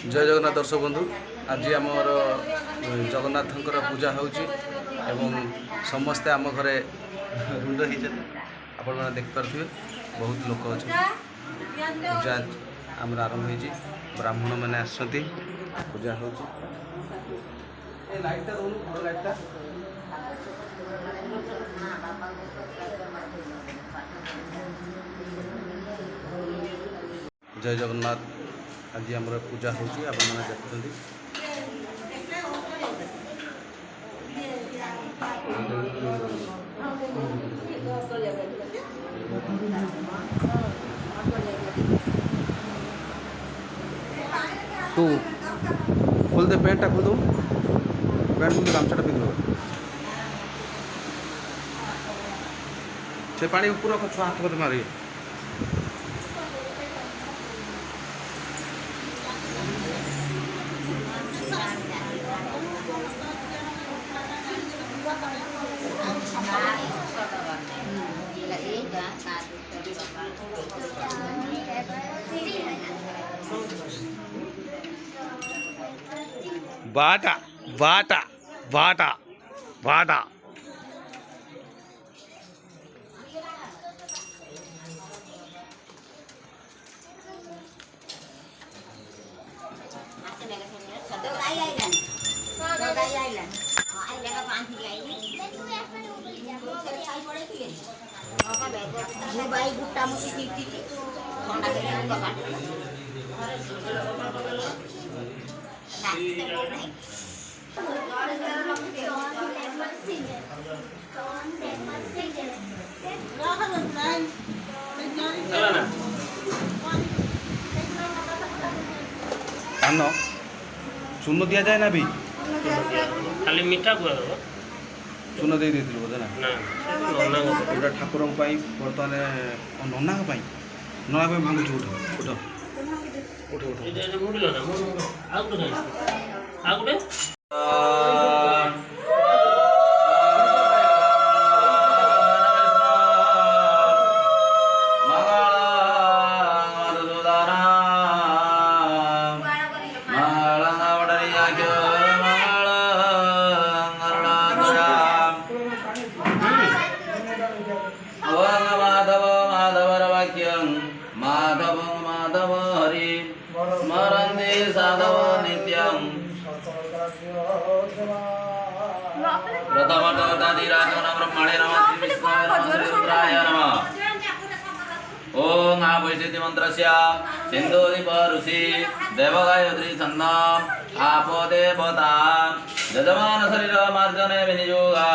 जय जगन्नाथ दर्शक बंधु आज आमर जगन्नाथ पूजा होची एवं समस्ते आम घरे रुंड हो आपण देखिपे बहुत लोक अच्छा पूजा आमर आरंभ हो ब्राह्मण मैंने आसती पूजा हो जय जगन्नाथ आज आम पूजा होची आपण मैंने देखुं तू खोल दे पैंटा खोल दो पैंट खोल गामछाटा पिंध दो से पानी पूरा छुआ हाथ मत मारी बाटा बाटा बाटा बाटा अन्न चून दिया जाए ना भी खाली मीठा गुआ चून दे देती बोधे ना ठाकुर बर्तमान नना नना भांगुच उठ उठ उठ मुड़िल ना आ गुटे माधव माधव हरि स्मरन्ति साधव नित्यं प्रथमदादिराजो ब्रह्मणे नमः श्रीविष्णुराय नमः ओम आवैशति मंत्रस्य सिन्धुदीप ऋषि देवगायत्री छन्दम् आपो देवता यजमान शरीर मार्जने विनियोगा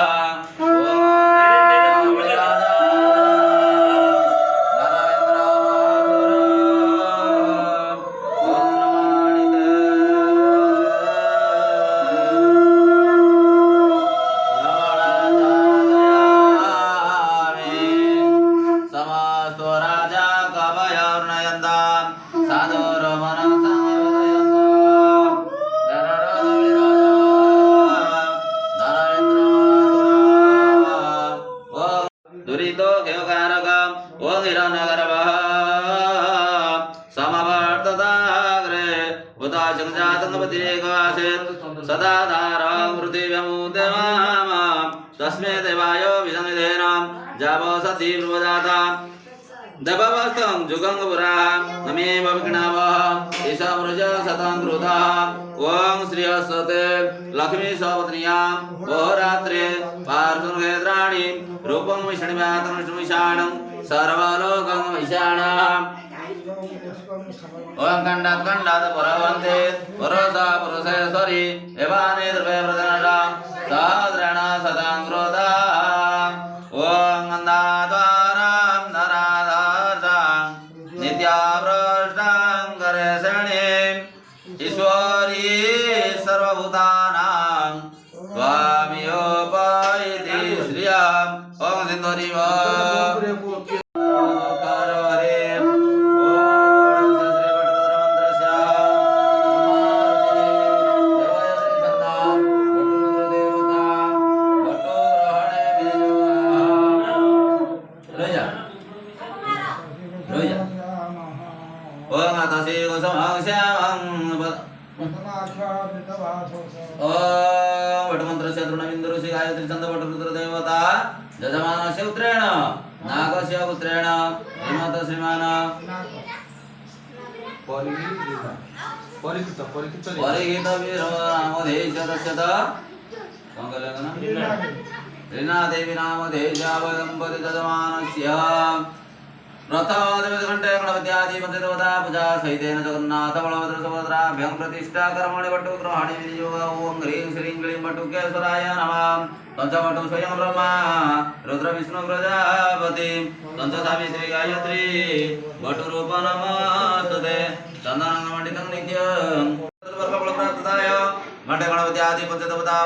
सदा तस्मै देवाय विधमिधेन जावो सती प्रजाता दबवस्तं जुगं पुरा नमेव विघ्नावः ईशामृज शतं क्रोधः ओम श्री हस्ते लक्ष्मी सवत्न्यां होरात्रे पार्श्वक्षेत्राणि रूपं विष्णुव्यातं विष्णुविषाणं सर्वलोकं विषाणः ओम खंडात परवन्ते पुरुषा पुरुषेश्वरी एवाने द्रव्य प्रदनरा सहस्रेण शतं क्रोधा ओम गन्धाद्वारां नराधारं नित्याभ्रष्टां करेशणे ईश्वरी सर्वभूतानां स्वामियोपैति श्रियम् ओम सिन्धुरीव ओम वटमंत्रस्य तृणबिन्दुरुषि गायत्री छन्दवटरुद्रदेवता यजमानस्य पुत्रेण नागस्य पुत्रेण श्रीमत श्रीमान परिचित परिहित वीरो नामधेय दस्यत कङ्कलगन रीना देवी नामधेय वदम्पति यजमानस्य रथादिवसघण्टे गणपत्यादि पञ्चदेवता पूजा सहितेन जगन्नाथ बलभद्र सुभद्राभ्यां प्रतिष्ठा कर्मणि वटु ग्रहणि विनियोग ओं ह्रीं श्रीं क्लीं वटुकेश्वराय नमः पंचवटु स्वयं ब्रह्मा रुद्र विष्णु प्रजापति पंच सावित्री गायत्री वटुरूप नमस्तुते चन्दनमण्डितं नित्यं वर्गफलप्राप्ताय घण्टे गणपति आदि पंचदेवता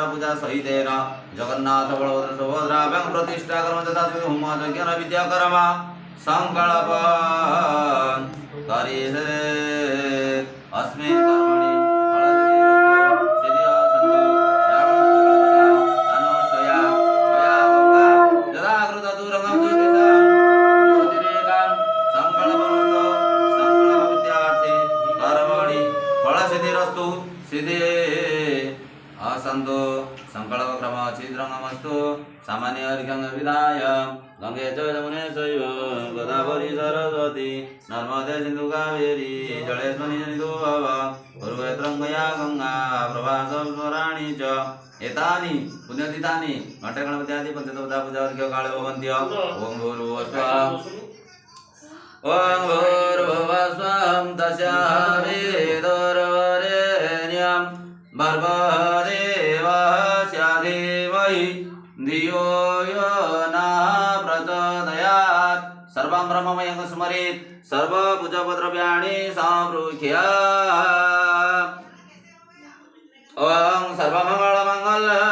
पूजा सहितेन जगन्नाथ बलभद्र सुभद्राभ्यां प्रतिष्ठा कर्म तथा होम यज्ञ विद्या कर्म संकल्प करिष्ये अस्मिन् कर्मणि असंतो संकल्प क्रम छिद्रंगमस्तु सामान्य अर्घ्यं विधाय गंगे च यमुने चैव गोदावरी सरस्वती नर्मदे सिन्धु कावेरी जलेस्मिन् सन्निधौ भव पूर्वेत्रङ्गया गंगा प्रभासस्वराणि च एतानि पुण्यतीर्थानि घण्टे गणपति आदि पंचदेवता पूजा अर्घ्य काले भवन्ति ओं भूर्भुवः स्वः ओं भूर्भुवः स्वः तस्यावितुर्वरेण्यं भर्गदेवस्य धीमहि धियो यो नः प्रचोदयात् सर्वं ब्रह्ममयं स्मरेत् सर्वभुजपद्रव्याणि संपृख्य ओं सर्वमङ्गलमङ्गलं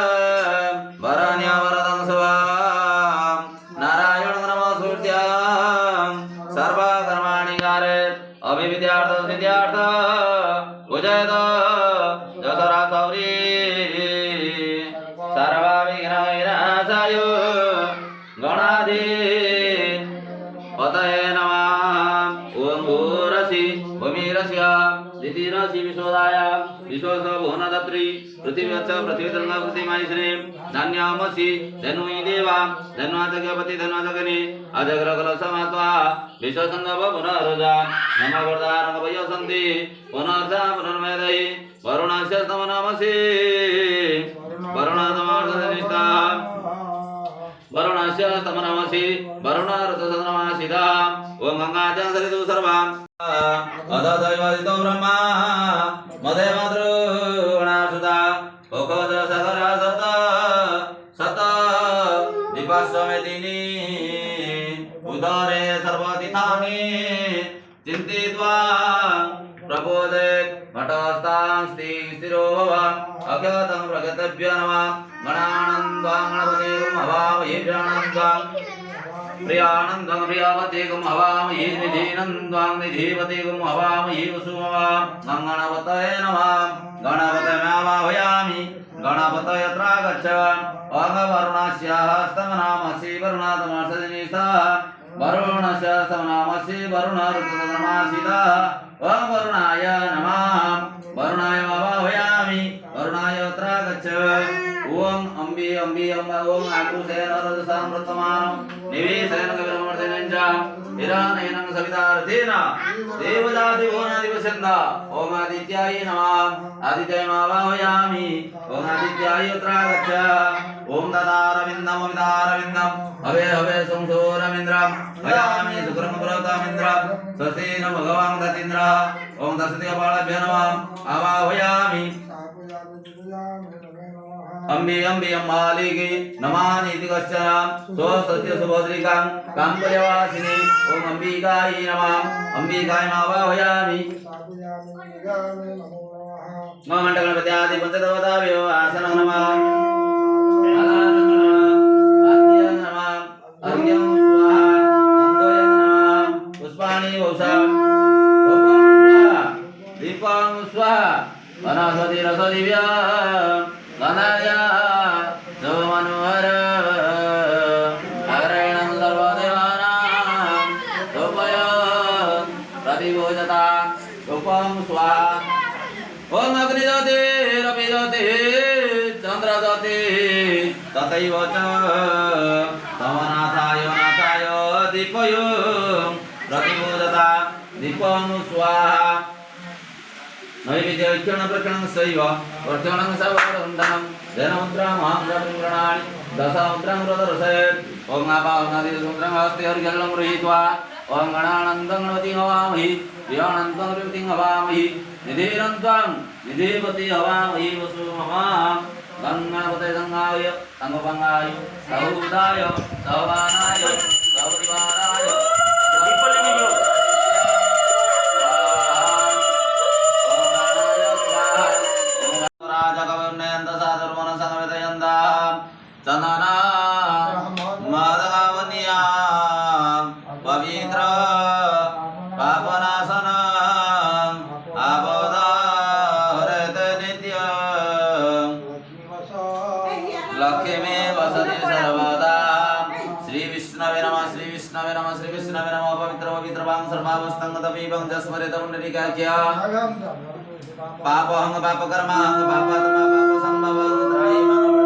वरण्यवरदं शुभं नारायणं नमस्कृत्यं सर्वकर्माणि कारयेत् अभिविद्यार्थं सिद्ध्यार्थं पूजयेत् दशरा सौरी सर्वविघ्नविनाशाय गणाधि पतये नमः ओं भूरसि भूमिरस्य दितिरसि विश्वदाय विश्वस भुवनदत्री पृथिव्यच्च पृथ्वीतरङ्गपृथिमायिश्री धान्यामसि धनुयि देवा धन्वाजगपति धन्वाजगनि अजग्रकलसमात्वा विश्वसङ्गव पुनरुजा नमः वरदारङ्गभयो सन्ति पुनर्जा पुनर्मेधयि वरुणस्य स्तमनामसि वरुणतमार्धनिष्ठा वरुणस्य स्तमनामसि वरुणऋतुसदनमासिदा ओं गङ्गाजं सरितु सर्वान् अददैवदितो ब्रह्मा मदे मातृगणासुता कोकोज सगरा सत दीपाश्वमेदिनी उदरे सर्वतीर्थानि चिन्तित्वा प्रबोधेत् घटस्थां स्थिरो भव अज्ञातं प्रगतभ्यो नमः गणानन्द्वां गणपतिं हवामहे प्राणन्द्वां प्रियानन्दं प्रियावतीं हवामहे निधीनन्द्वां निधीवतीं हवामहे वसुमवां गणपतये नमः गणपतिमावाहयामि गणपतये यत्र गच्छ अगवरुणस्य हस्तमनामसि वरुणातमर्षदिनिष्ठः वरुणस्य स्तमनामसि वरुणऋतुसदनमासितः ओं वरुणाय नमः वरुणाय आवाहयामि वरुणाय यत्र गच्छ ओं अम्बि ओं आकुशेन रजसामृतमानं निवेशेन कविरमर्दनेन च हिरण्येन सवितार्थेन देवजातिभुवनादिपश्यन्त ओं आदित्याय नमः आदित्यमावाहयामि ओं आदित्याय यत्र गच्छ ओं ददारविन्दं हवे संसोरमिन्द्रं भयामि शुक्रं पुरतमिन्द्रं स्वस्ति न भगवान् दतीन्द्रः ओं दशदेवाभ्यो नमः आवाहयामि अम्बि अम्बालिके नमानीति कश्चन स्वसत्य सुभद्रिकां काम्बर्यवासिनी ओं अम्बिकायै नमः अम्बिकायमावाहयामि मण्डलगणपत्यादि पंचदेवताभ्यो आसनं नमः पुष्पाणि दीपं स्वाहा वनस्पति रसदिव्या गणाय मनोहर नारायणं सर्वदेवानां रूपय प्रतिभोजता रूपं स्वाहा ओम अग्निज्योतिरपि ज्योतिः चन्द्रज्योतिः तथैव च तमनाथाय नाथाय दीपयो प्रतिबोधता दीपं स्वाहा नैवेद्यक्षण प्रक्षणं सैव प्रक्षणं सवरन्दनं धनमुद्रामहं प्रणानि दशमुद्रां प्रदर्शयेत् ओम आपावनादिसमुद्रं हस्ते हरिजलं गृहीत्वा ओम गणानन्दं गणपतिं हवामहि प्रियानन्दं गणपतिं हवामहि निधिरन्तं निधिपति हवामहि वसुमहा गणपते संगाय संगपंगाय सौदाय सौवानाय सौपरिवाराय चंदना माधवनिया पवित्र पापनाशन आबोध हरत नित्य लक्ष्मी वसति सर्वदा श्री विष्णवे नमः श्री विष्णवे नमः श्री विष्णवे नमः पवित्र पवित्र वां सर्वावस्थंगतपीवं जस्मरेत पुंडरीकाख्या पापहं पापकर्माहं पापात्मा पापसंभवं त्रायिमं